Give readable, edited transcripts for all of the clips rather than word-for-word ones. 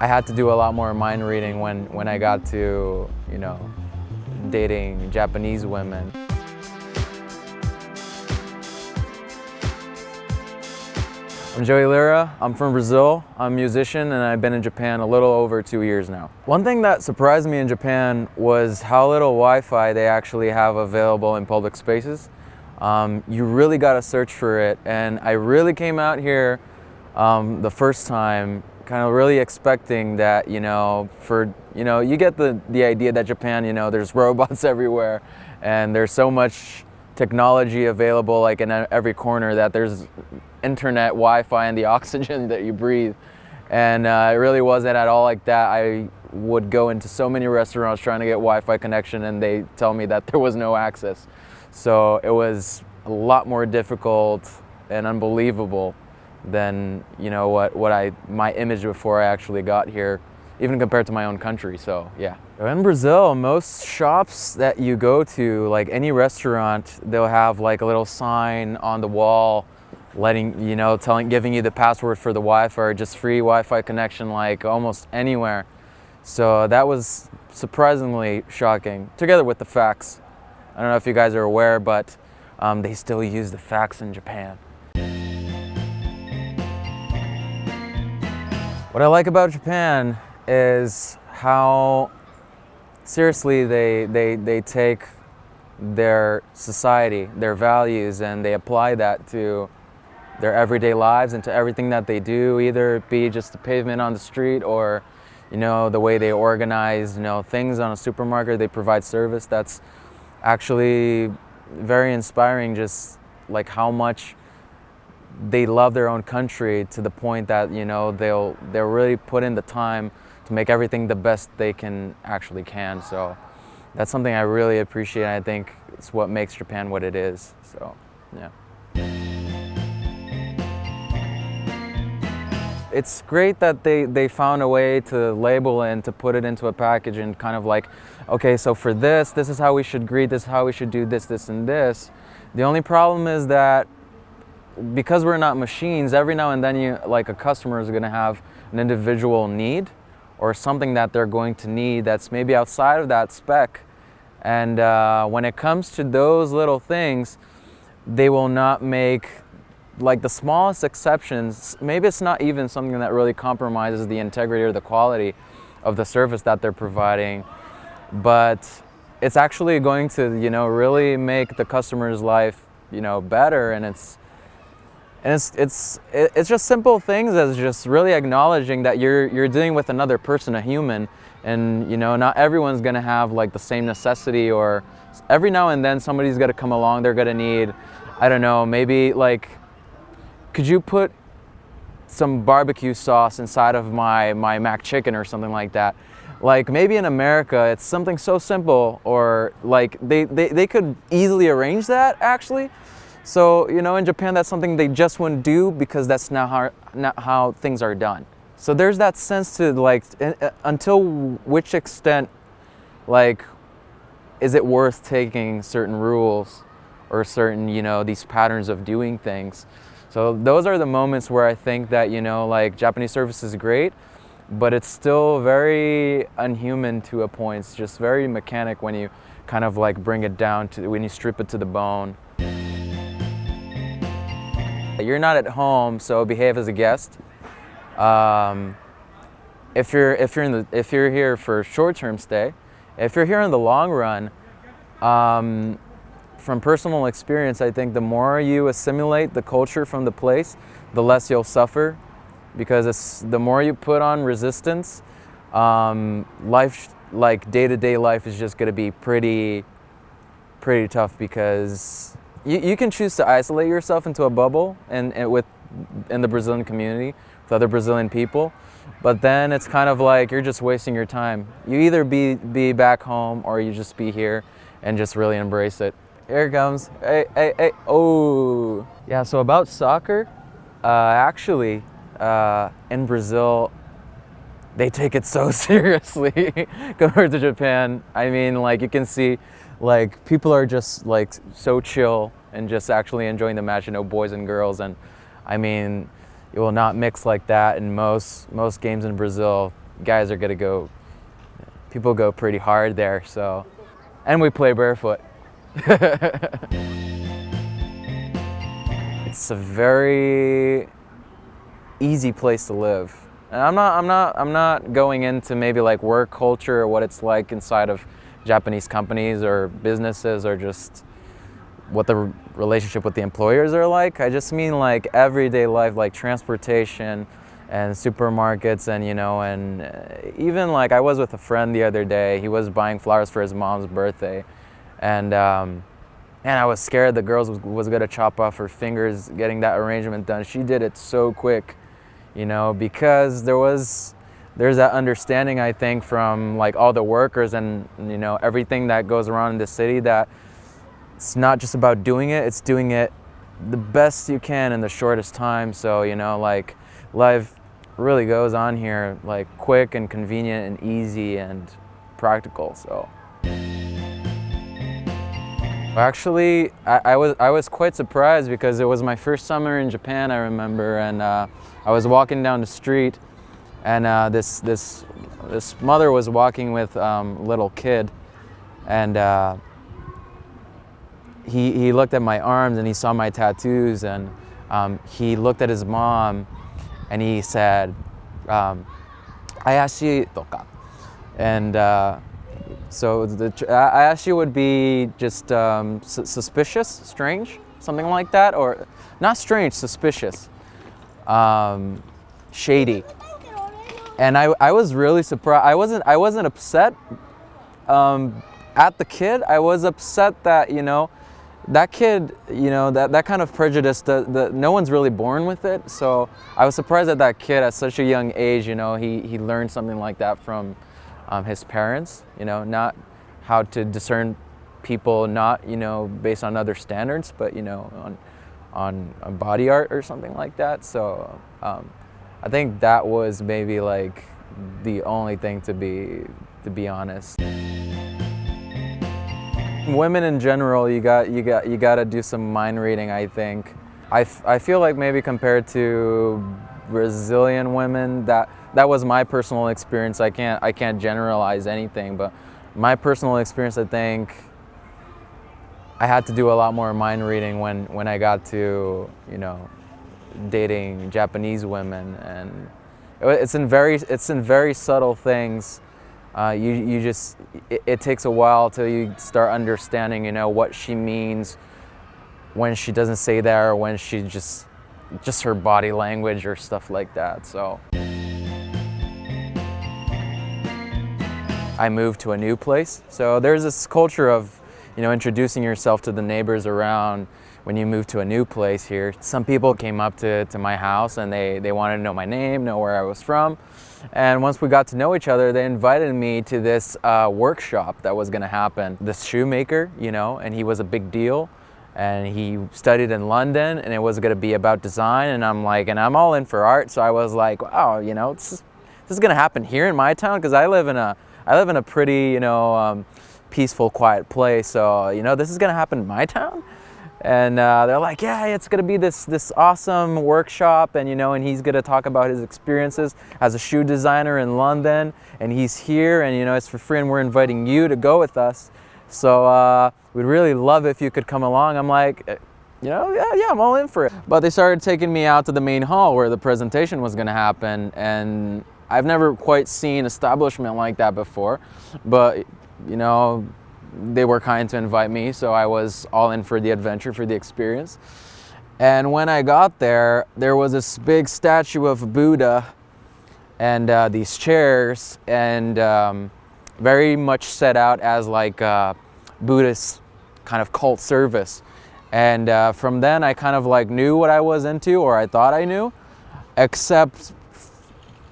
I had to do a lot more mind reading when I got to, dating Japanese women. I'm Joey Lira. I'm from Brazil. I'm a musician and I've been in Japan a little over 2 years now. One thing that surprised me in Japan was how little Wi-Fi they actually have available in public spaces. You really got to search for it, and I really came out here the first time kind of really expecting that, you get the idea that Japan, there's robots everywhere and there's so much technology available like in every corner that there's internet, Wi-Fi, and the oxygen that you breathe. And it really wasn't at all like that. I would go into so many restaurants trying to get Wi-Fi connection and they tell me that there was no access. So it was a lot more difficult and unbelievable than my image before I actually got here, even compared to my own country. So yeah. In Brazil, most shops that you go to, like any restaurant, they'll have like a little sign on the wall giving you the password for the Wi-Fi, or just free Wi-Fi connection like almost anywhere. So that was surprisingly shocking, together with the fax. I don't know if you guys are aware, but they still use the fax in Japan. What I like about Japan is how seriously they take their society, their values, and they apply that to their everyday lives and to everything that they do, either it be just the pavement on the street or the way they organize things on a supermarket. They provide service that's actually very inspiring, just like how much they love their own country, to the point that they'll really put in the time to make everything the best they can. So that's something I really appreciate. I think it's what makes Japan what it is. So yeah. It's great that they found a way to label and to put it into a package and kind of like, okay, so for this is how we should greet, this is how we should do this, and this. The only problem is that because we're not machines, every now and then a customer is going to have an individual need or something that they're going to need that's maybe outside of that spec. And when it comes to those little things, they will not make like the smallest exceptions. Maybe it's not even something that really compromises the integrity or the quality of the service that they're providing, but it's actually going to really make the customer's life better. And it's just simple things as just really acknowledging that you're dealing with another person, a human, and not everyone's gonna have like the same necessity, or every now and then somebody's gonna come along, they're gonna need, I don't know, maybe like, could you put some barbecue sauce inside of my mac chicken or something like that? Like maybe in America it's something so simple, or like they could easily arrange that actually. So in Japan that's something they just wouldn't do because that's not how things are done. So there's that sense to like, until which extent like is it worth taking certain rules or certain these patterns of doing things. So those are the moments where I think that like Japanese service is great, but it's still very unhuman to a point. It's just very mechanic when you kind of like bring it down to, when you strip it to the bone. You're not at home, so behave as a guest. If you're here for short-term stay, if you're here in the long run, from personal experience, I think the more you assimilate the culture from the place, the less you'll suffer, because the more you put on resistance, life, like day-to-day life, is just going to be pretty tough, because you can choose to isolate yourself into a bubble in the Brazilian community with other Brazilian people, but then it's kind of like you're just wasting your time. You either be back home or you just be here and just really embrace it. Here it comes. Hey, oh. Yeah, so about soccer, actually, in Brazil, they take it so seriously compared to Japan. I mean, like, you can see, like, people are just, like, so chill and just actually enjoying the match, boys and girls. And, I mean, you will not mix like that in most games in Brazil. guys are gonna go, people go pretty hard there, so. And we play barefoot. It's a very easy place to live. And I'm not going into maybe like work culture or what it's like inside of Japanese companies or businesses or just what the relationship with the employers are like. I just mean like everyday life, like transportation and supermarkets, and even like I was with a friend the other day. He was buying flowers for his mom's birthday, and I was scared the girl was gonna chop off her fingers getting that arrangement done. She did it so quick, because there's that understanding, I think, from like all the workers and everything that goes around in the city, that it's not just about doing it, it's doing it the best you can in the shortest time. So like life really goes on here like quick and convenient and easy and practical. So actually I was quite surprised because it was my first summer in Japan, I remember, and I was walking down the street, and this mother was walking with a little kid, and he looked at my arms and he saw my tattoos, and he looked at his mom and he said, "Ayashi toka," and so Ayashi would be just suspicious, strange, something like that, or not strange, suspicious, shady. And I was really surprised. I wasn't upset at the kid. I was upset that that kid, that kind of prejudice, no one's really born with it. So I was surprised that that kid at such a young age, he learned something like that from his parents, not how to discern people, not, based on other standards, but, on body art or something like that. So I think that was maybe like the only thing, to be honest. Women in general, you got to do some mind reading, I think. I feel like maybe compared to Brazilian women, that was my personal experience. I can't generalize anything, but my personal experience, I think I had to do a lot more mind reading when I got to dating Japanese women, and it's in very subtle things. It takes a while till you start understanding, what she means when she doesn't say that, or when she just her body language or stuff like that. So I moved to a new place. So there's this culture of, introducing yourself to the neighbors around when you move to a new place here. Some people came up to my house and they wanted to know my name, know where I was from. And once we got to know each other, they invited me to this workshop that was gonna happen. This shoemaker, and he was a big deal. And he studied in London, and it was gonna be about design. And I'm all in for art, so I was like, wow, this is gonna happen here in my town, because I live in a pretty, peaceful, quiet place. So, this is gonna happen in my town. And they're like, yeah, it's gonna be this awesome workshop, and and he's gonna talk about his experiences as a shoe designer in London, and he's here, and it's for free, and we're inviting you to go with us. So we'd really love if you could come along. I'm like, yeah, I'm all in for it. But they started taking me out to the main hall where the presentation was gonna happen, and I've never quite seen establishment like that before, but they were kind to invite me, so I was all in for the adventure, for the experience. And when I got there, there was this big statue of Buddha, and these chairs, and very much set out as like a Buddhist kind of cult service. And from then I kind of like knew what I was into, or I thought I knew, except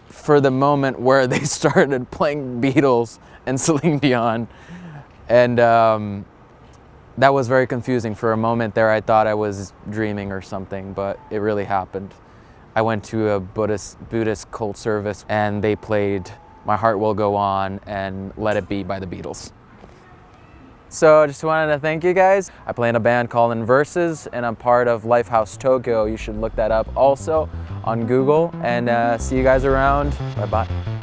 for the moment where they started playing Beatles and Celine Dion. And that was very confusing. For a moment there, I thought I was dreaming or something, but it really happened. I went to a Buddhist cult service, and they played My Heart Will Go On and Let It Be by the Beatles. So I just wanted to thank you guys. I play in a band called Inverses, and I'm part of Lifehouse Tokyo. You should look that up also on Google, and see you guys around. Bye-bye.